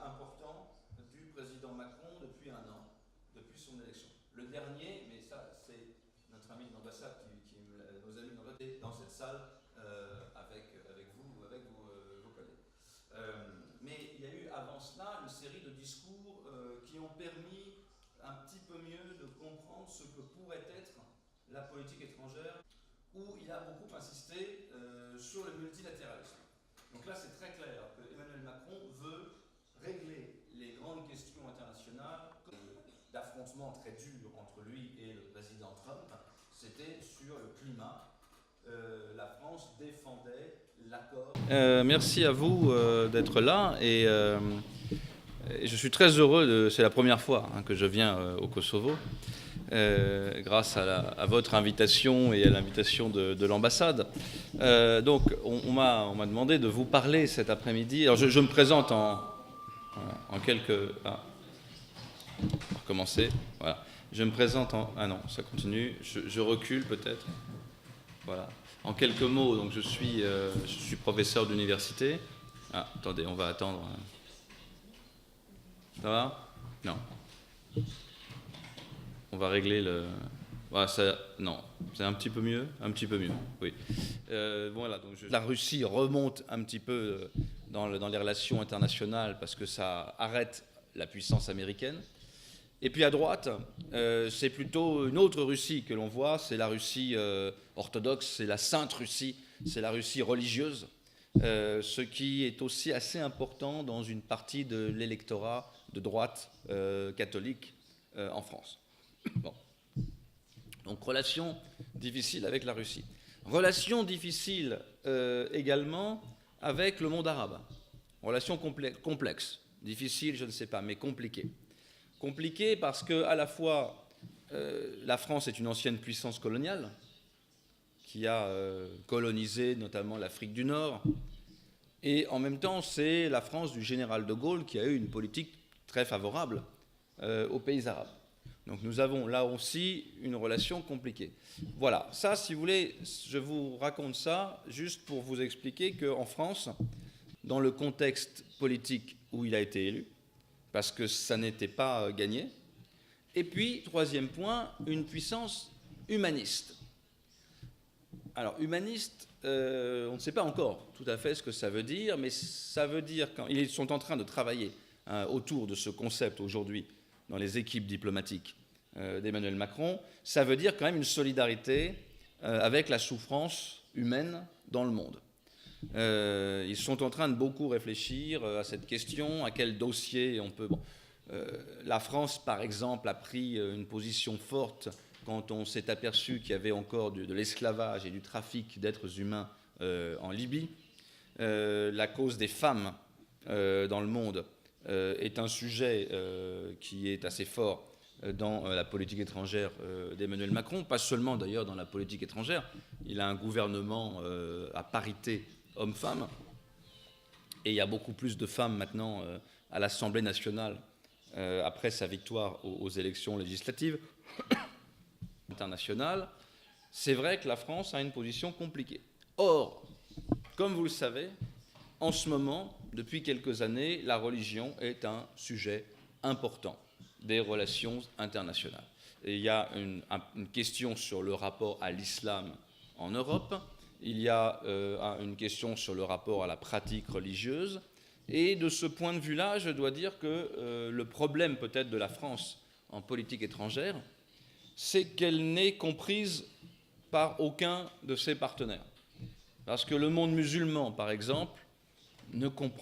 importants du président Macron depuis un an, depuis son élection. Le dernier, mais ça c'est notre ami de l'ambassade, nos amis de l'ambassade, dans cette salle avec vous, avec vos collègues. Mais il y a eu avant cela une série de discours qui ont permis un petit peu mieux de comprendre ce que pourrait être la politique étrangère, où il a beaucoup insisté sur le multilatéralisme. Donc là, c'est très clair que Emmanuel Macron veut régler les grandes questions internationales. D'affrontements très durs entre lui et le président Trump, c'était sur le climat. La France défendait l'accord. Merci à vous d'être là et je suis très heureux, c'est la première fois que je viens au Kosovo, grâce à votre invitation et à l'invitation de l'ambassade. Donc on m'a demandé de vous parler cet après-midi. Alors je me présente en quelques... on va recommencer. Voilà. Je me présente en... Ah non, ça continue. Je recule peut-être. Voilà. En quelques mots, donc je suis professeur d'université. Ah, attendez, on va attendre. Ça va? Non. On va régler le... Voilà, ça... Non, c'est un petit peu mieux? Un petit peu mieux, oui. Voilà, donc la Russie remonte un petit peu dans les relations internationales parce que ça arrête la puissance américaine. Et puis à droite, c'est plutôt une autre Russie que l'on voit, c'est la Russie orthodoxe, c'est la Sainte Russie, c'est la Russie religieuse, ce qui est aussi assez important dans une partie de l'électorat de droite catholique en France. Bon. Donc relation difficile avec la Russie. Relation difficile également avec le monde arabe. Relation complexe, difficile, je ne sais pas, mais compliquée. Compliqué parce que, à la fois, la France est une ancienne puissance coloniale qui a colonisé notamment l'Afrique du Nord, et en même temps, c'est la France du général de Gaulle qui a eu une politique très favorable aux pays arabes. Donc nous avons là aussi une relation compliquée. Voilà, ça, si vous voulez, je vous raconte ça juste pour vous expliquer qu'en France, dans le contexte politique où il a été élu, parce que ça n'était pas gagné. Et puis, troisième point, une puissance humaniste. Alors, humaniste, on ne sait pas encore tout à fait ce que ça veut dire, mais ça veut dire qu'ils sont en train de travailler autour de ce concept aujourd'hui dans les équipes diplomatiques d'Emmanuel Macron, ça veut dire quand même une solidarité avec la souffrance humaine dans le monde. Ils sont en train de beaucoup réfléchir à cette question, à quel dossier on peut... Bon, la France, par exemple, a pris une position forte quand on s'est aperçu qu'il y avait encore de l'esclavage et du trafic d'êtres humains en Libye. La cause des femmes dans le monde est un sujet qui est assez fort dans la politique étrangère d'Emmanuel Macron, pas seulement d'ailleurs dans la politique étrangère. Il a un gouvernement à parité hommes-femmes, et il y a beaucoup plus de femmes maintenant à l'Assemblée nationale après sa victoire aux élections législatives internationales. C'est vrai que la France a une position compliquée. Or, comme vous le savez, en ce moment, depuis quelques années, la religion est un sujet important des relations internationales. Et il y a une question sur le rapport à l'islam en Europe. Il y a une question sur le rapport à la pratique religieuse. Et de ce point de vue-là, je dois dire que le problème peut-être de la France en politique étrangère, c'est qu'elle n'est comprise par aucun de ses partenaires. Parce que le monde musulman, par exemple, ne comprend